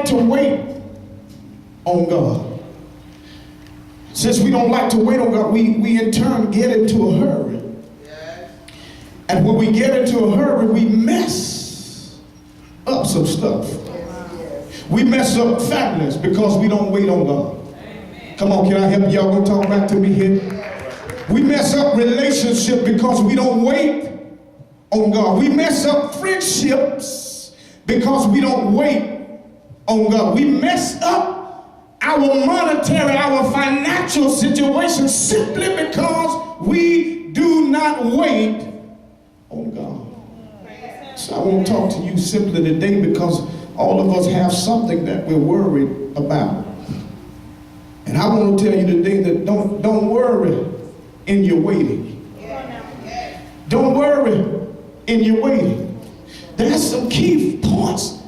to wait on God. Since we don't like to wait on God, we in turn get into a hurry. And when we get into a hurry, we mess up some stuff. We mess up families because we don't wait on God. Come on, can I help y'all? Gonna talk back to me here. We mess up relationships because we don't wait on God. We mess up friendships because we don't wait on God. We mess up our monetary, our financial situation simply because we do not wait on God. So I want to talk to you simply today because all of us have something that we're worried about. And I want to tell you today that don't worry in your waiting. Don't worry in your waiting. There's some key points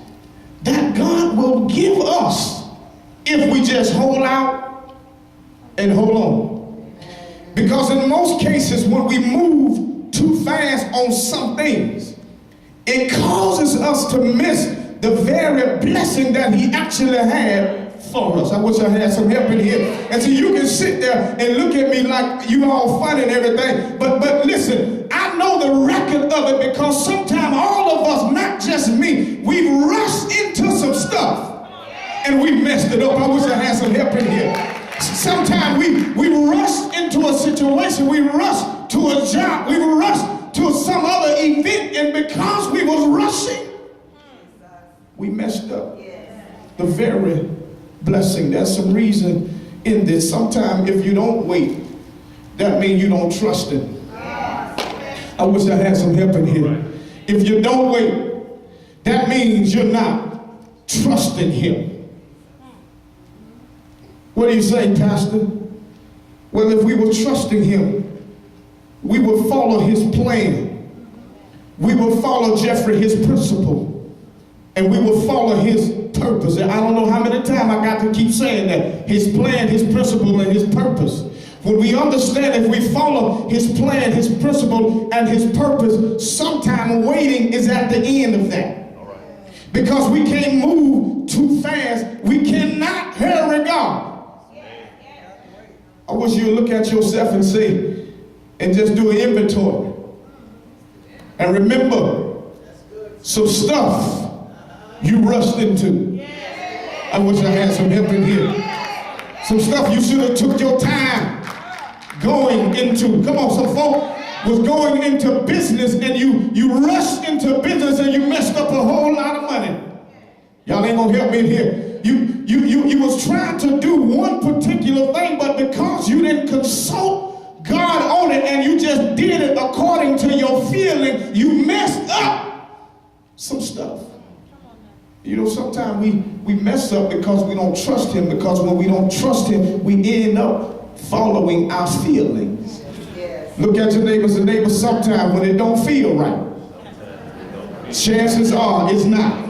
that God will give us if we just hold out and hold on. Because in most cases, when we move too fast on some things, it causes us to miss the very blessing that he actually had for us. I wish I had some help in here. And so you can sit there and look at me like you all fun and everything. But listen, I know the record of it because sometimes all of us, not just me, we've rushed into some stuff and we messed it up. I wish I had some help in here. Sometimes we rush into a situation, we rush to a job, we rush to some other event, and because we was rushing, we messed up the very blessing. There's some reason in this. Sometimes if you don't wait, that means you don't trust him. I wish I had some help in here. If you don't wait, that means you're not trusting him. What do you say, Pastor? Well, if we were trusting him, we would follow his plan. We would follow Jeffrey, his principle. And we will follow his purpose. And I don't know how many times I got to keep saying that. His plan, his principle, and his purpose. When we understand if we follow his plan, his principle, and his purpose, sometime waiting is at the end of that. Because we can't move too fast. We cannot hurry God. I wish you would look at yourself and say, and just do an inventory. And remember, some stuff you rushed into. I wish I had some help in here. Some stuff you should have took your time going into. Come on, some folk was going into business and you rushed into business and you messed up a whole lot of money. Y'all ain't gonna help me in here. You was trying to do one particular thing, but because you didn't consult God on it and you just did it according to your feeling, you messed up some stuff. You know, sometimes we mess up because we don't trust him, because when we don't trust him, we end up following our feelings. Yes. Look at your neighbors and neighbors sometimes when it don't feel right. Chances are it's not.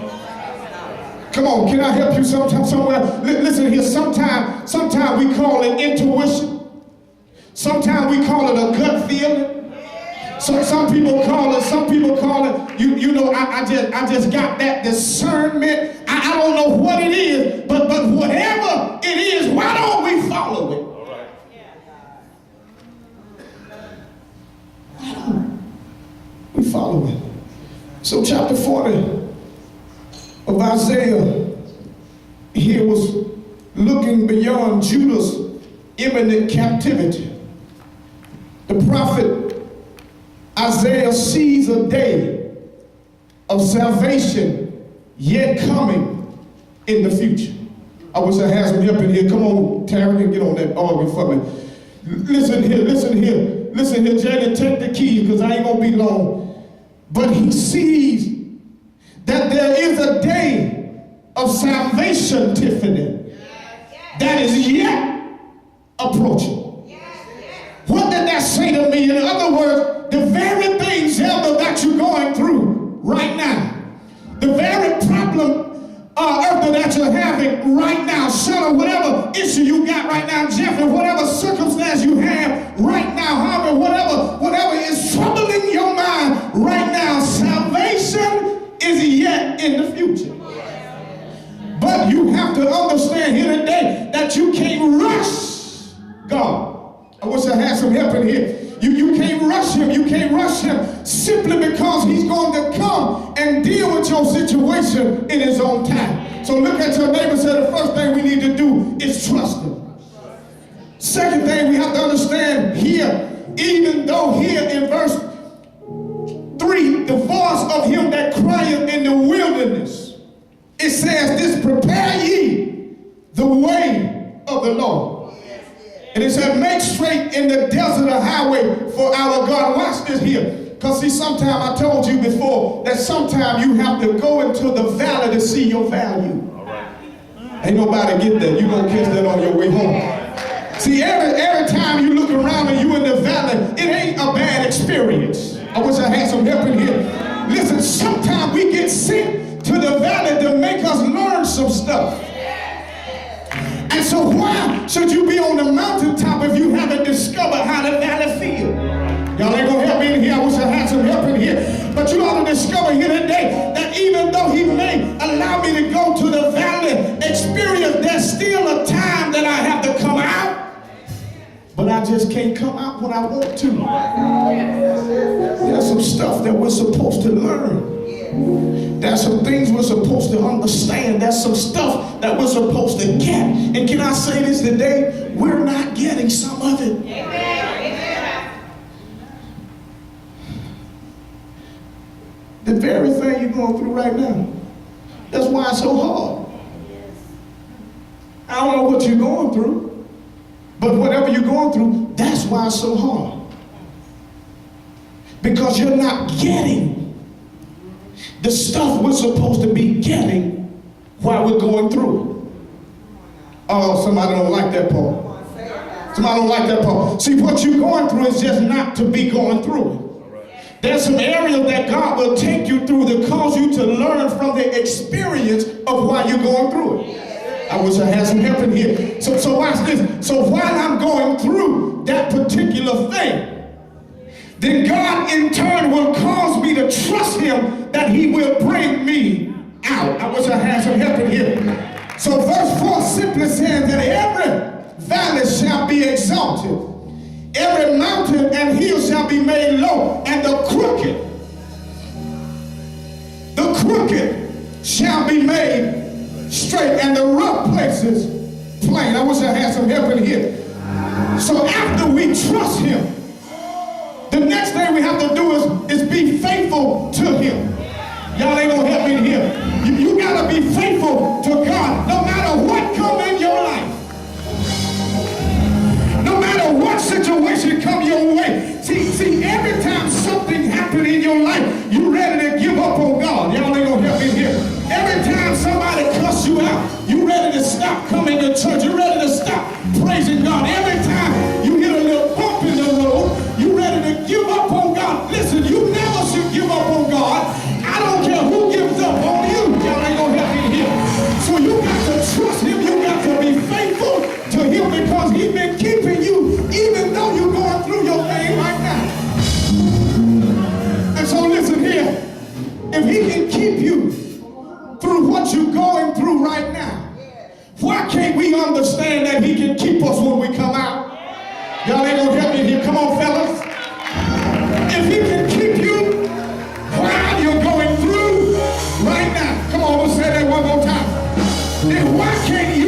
Come on, can I help you sometime, somewhere? Listen here, sometimes we call it intuition. Sometimes we call it a gut feeling. So some people call it, you know, I just got that discernment. I don't know what it is, but whatever it is, why don't we follow it? Why don't we follow it? So chapter 40 of Isaiah here was looking beyond Judah's imminent captivity. The prophet Isaiah sees a day of salvation yet coming in the future. I wish I had some help in here. Come on, Terry, and get on that organ for me. Listen here, Jaden, take the keys because I ain't gonna be long. But he sees that there is a day of salvation, Tiffany, that is yet approaching. What did that say to me? In other words, the very things, Elder, that you're going through right now, the very problem, Elder, that you're having right now, Shannon, whatever issue you got right now, Jeffrey, whatever circumstance you have right now, Harvey, whatever is troubling your mind right now, salvation is yet in the future. But you have to understand here today that you can't rush God. I wish I had some help in here. You can't rush him. You can't rush him simply because he's going to come and deal with your situation in his own time. So look at your neighbor and say the first thing we need to do is trust him. Second thing we have to understand here, even though here in verse 3, the voice of him that crieth in the wilderness, it says this, prepare ye the way of the Lord. And it said, make straight in the desert a highway for our God. Watch this here. Because see, sometimes I told you before that sometimes you have to go into the valley to see your value. All right. Ain't nobody get that. You're going to catch that on your way home. See, every time you look around and you in the valley, it ain't a bad experience. I wish I had some help in here. Listen, sometimes we get sent to the valley to make us learn some stuff. And so why should you be on the mountaintop if you haven't discovered how the valley feels? Y'all ain't gonna help me in here. I wish I had some help in here. But you ought to discover here today that even though he may allow me to go to the valley experience, there's still a time that I have to come out. But I just can't come out when I want to. There's some stuff that we're supposed to learn. There's some things we're supposed to understand. There's some stuff that we're supposed to get. And can I say this today? We're not getting some of it. Amen. The very thing you're going through right now. That's why it's so hard. I don't know what you're going through, but whatever you're going through, that's why it's so hard. Because you're not getting the stuff we're supposed to be getting while we're going through. Oh, somebody don't like that part. Somebody don't like that part. See, what you're going through is just not to be going through it. There's some areas that God will take you through to cause you to learn from the experience of why you're going through it. I wish I had some help in here. So watch this. So while I'm going through that particular thing, then God in turn will cause me to trust him that he will bring me out. I wish I had some help in here. So verse 4 simply says that every valley shall be exalted, every mountain and hill shall be made low, and the crooked shall be made straight, and the rough places plain. I wish I had some help in here. So after we trust him, the next thing we have to do is be faithful to him. Y'all ain't gonna help me in here. You gotta be faithful to God no matter what comes in your life. No matter what situation come your way. See, every time something happens in your life, you ready to give up on God. Y'all ain't gonna help me in here. Every time somebody cuss you out, you ready to stop coming to church. You ready to stop praising God. Every time you hit a little bump in the road, you ready to give up on God. Listen, you never should give up on God. I don't care who gives up on you. Y'all ain't gonna help me here. So you got to trust him. You got to be faithful to him because he's been keeping you even though you're going through your thing right now. And so listen here. If he can keep you through what you're going through right now, why can't we understand that he can keep us when we come out? Y'all ain't gonna help me here. Come on, fellas. If he can keep you while you're going through right now, come on, let's say that one more time. Then why can't he